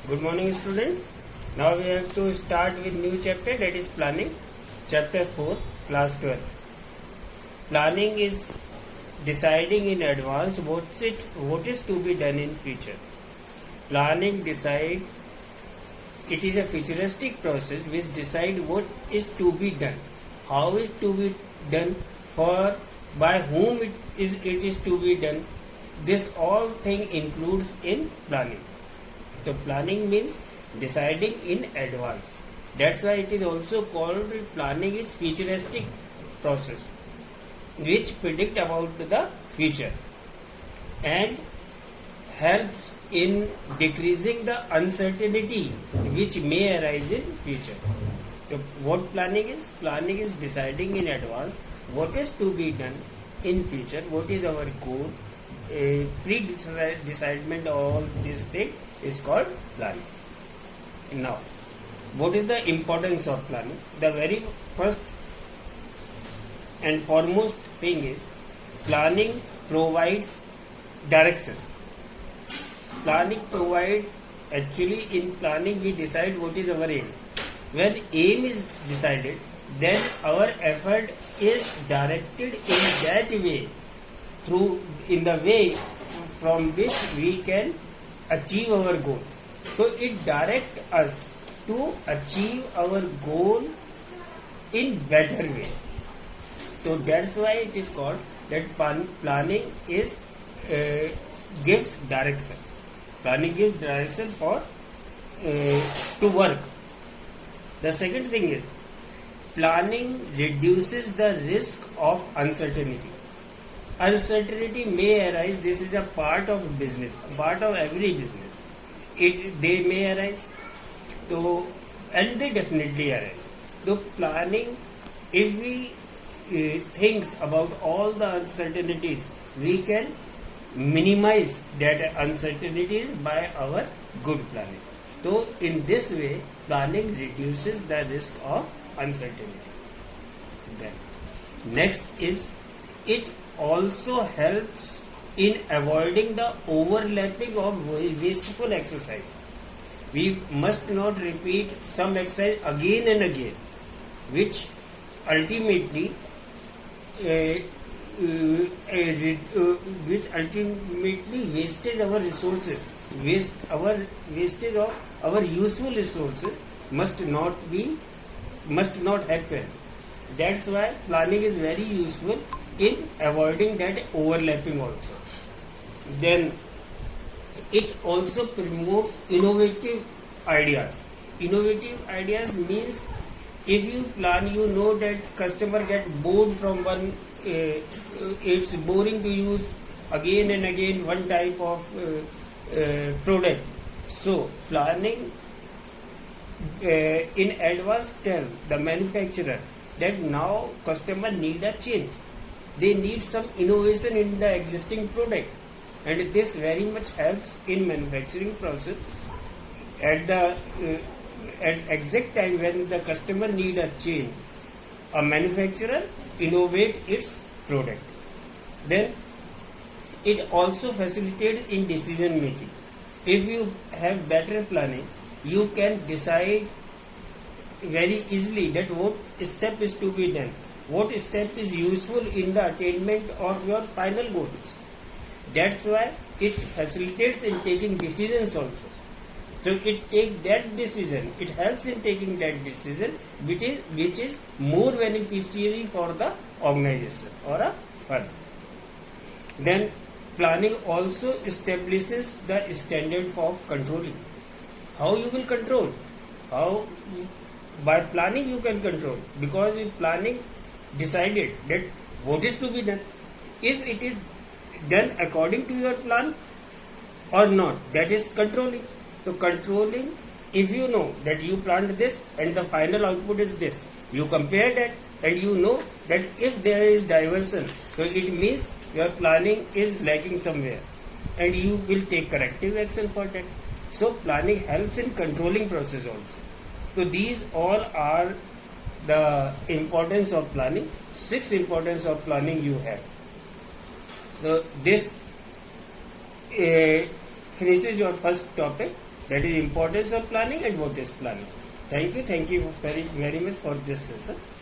Good morning, student. Now we have to start with new chapter, that is planning. Chapter 4, class 12. Planning is deciding in advance what is to be done in future. Planning decide. It is a futuristic process which decide what is to be done, how is to be done, for by whom it is to be done. This all thing includes in planning. So planning means deciding in advance. That's why it is also called planning is futuristic process which predict about the future and helps in decreasing the uncertainty which may arise in future. So what planning is? Planning is deciding in advance what is to be done in future, what is our goal, pre-decidement of all these things is called planning. Now, what is the importance of planning? The very first and foremost thing is planning provides direction. Planning provides, actually in planning we decide what is our aim. When aim is decided, then our effort is directed in that way, in the way from which we can achieve our goal. So it directs us to achieve our goal in better way. So that's why it is called that planning is gives direction. Planning gives direction for to work. The second thing is planning reduces the risk of uncertainty. Uncertainty may arise. This is a part of business, part of every business. They may arise, so and they definitely arise. So planning, if we thinks about all the uncertainties, we can minimize that uncertainties by our good planning. So in this way, planning reduces the risk of uncertainty. Then next is it also helps in avoiding the overlapping of wasteful exercise. We must not repeat some exercise again and again, which ultimately wastes our resources. Wastage of our useful resources must not happen. That's why planning is very useful in avoiding that overlapping also. Then it also promotes innovative ideas. Innovative ideas means if you plan, you know that customer get bored from one, it's boring to use again and again one type of product. So planning in advance tell the manufacturer that now customer need a change. They need some innovation in the existing product, and this very much helps in manufacturing process. At exact time when the customer need a change, a manufacturer innovate its product. Then it also facilitates in decision making. If you have better planning, you can decide very easily that what step is to be done, what step is useful in the attainment of your final goals. That's why it facilitates in taking decisions also. So it takes that decision, it helps in taking that decision which is more beneficiary for the organization or a firm. Then planning also establishes the standard for controlling. How you will control? How? By planning you can control, because in planning decided that what is to be done. If it is done according to your plan or not, that is controlling. So controlling, if you know that you planned this and the final output is this, you compare that and you know that if there is diversion, so it means your planning is lacking somewhere and you will take corrective action for that. So planning helps in controlling process also. So these all are the importance of planning. 6 importance of planning you have. So this finishes your first topic. That is importance of planning and what is planning. Thank you very much for this session.